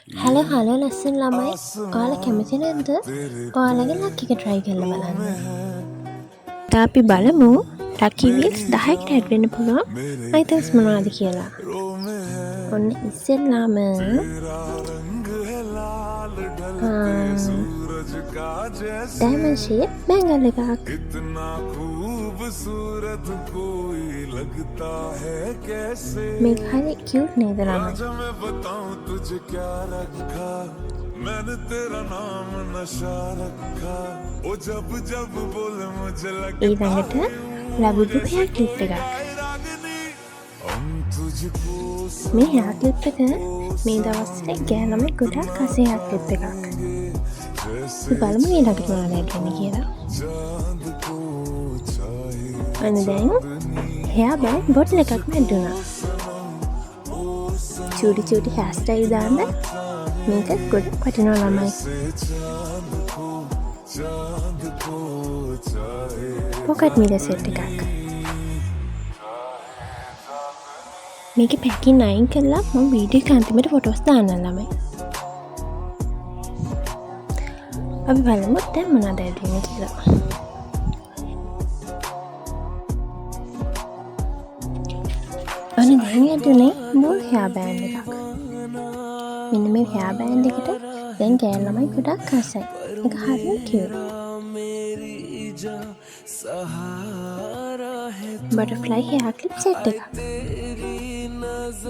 Hello hello ලස්සන ළමයි. ඔයාලා කැමති නැද්ද? ඔයාලගේ ලක් එක try කරලා බලන්න. තා අපි බලමු ලකි වීල්ස් 10කට ඇඩ් වෙන්න පුළුවන් අයිටම්ස් මොනවද කියලා. ඔන්න ඉස්සෙල්ලාම ඩයමන්ඩ් ෂේප් බැංගල් එකක්. මේක හරි කියුට් නේද ළමයි? मैंने तेरा नाम नशा रखा ओ जब जब बोले मुझे लगे ඊළඟට ලබුදු හෙයාර් ක්ලිප් එකක්. මේ හෙයාර් ක්ලිප් එක මේ දවස්වල ගෑනම ගොඩක් අස හෙයාර් ක්ලිප් එකක්. අපි බලමු ඊළඟට මොනවද ඇඩ් කියලා. අන්න දැන් හෙයාර් බෑග් බොටල් එකක්ම ඇඩ් වුණා. චූටි චූටි හෙයාර් ස්ටයිල් දාන්න මේක ගොඩක් වටිනවා ළමයි. පොකට් මිරර් සෙට් එකක්. මේකේ පැකින් අයින් කරලා මම වීඩියෝ එක අන්තිමට ෆොටෝස් දාන්නම් ළමයි. අපි බලමු දැන් මොනවද ඇඩ් වෙන්නේ කියලා. අනේ දැන් ඇඩ් වුණේ මූල් හෙයාර් බෑන්ඩ් එකක්. මෙන්න මේ හෙයාර් බෑන්ඩ් එකට දැන් ගෑනු ළමයි ගොඩක් ආසයි. ඒක හරිම cute. Butterfly hair clip set එකක්.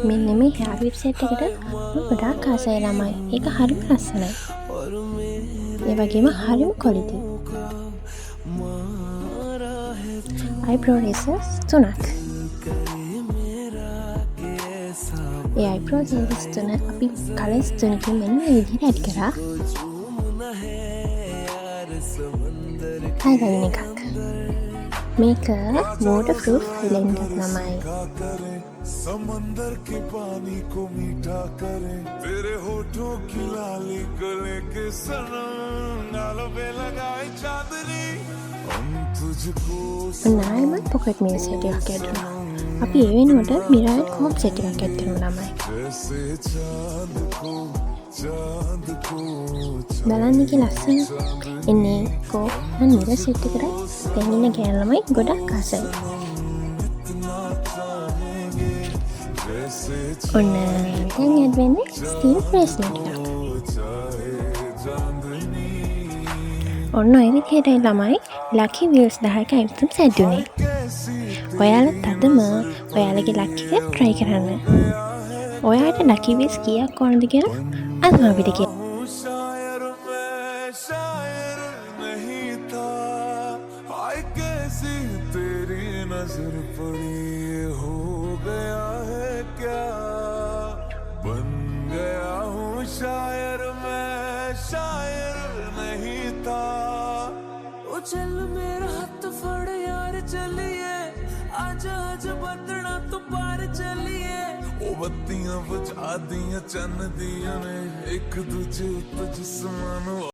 මෙන්න මේ හෙයාර් ක්ලිප් සෙට් එකට මම ගොඩක් ආසයි ළමයි. ඒක හරිම ලස්සනයි. ඒ වගේම හරිම ක්වොලිටි. අයිබ්‍රෝ රේසර්ස් 3ක්. ඒ අයිබ්‍රෝ රේසර්ස් 3 අපි කලර්ස් 3කින් මෙන්න මේ විදිහට ඇඩ් කරා. අයිලයිනර් එකක්. මේක water proof blender ළමයි. समंदर के पानी को मीठा करे तेरे होठों की लाली गले के सनम गालों पे लगाए चांदनी हम तुझको नायम पॉकेट में सेट එකක් ඇඩුණා. අපි ඒ වෙනුවට මිරර් කොම් සෙට් එකක් ඇඩ් කරමු ළමයි. බලන්න කි ලස්සන එන්නේ කොම් and මිරර් සෙට් එකට දැන් ඉන්න ගෑනු ළමයි ගොඩක් ආසයි. ඔන්න දැන් ඇඩ් වෙන්නේ ස්ටීල් බ්‍රේස්ලට් එකක්. ඔන්න ඔය විදිහටයි ළමයි ලකි වීල්ස් 10ක අයිටම්ස් ඇඩ් වුණේ. ඔයාලත් අදම ඔයාලගේ ලක් එක try කරන්න. ඔයාට ලකි වීල්ස් කීයක් ඕනද කියලා අදම අපිට කියන්න. नजर पड़ी हो गया है क्या बन गया हूँ शायर मैं शायर नहीं था ओ चल मेरा हाथ फड़ यार चलिए आजा आजा बंदना तो पार चलिए ओ बत्तियां बुझा दिया चन्न दिया ने एक दूजे तो जिस्मानो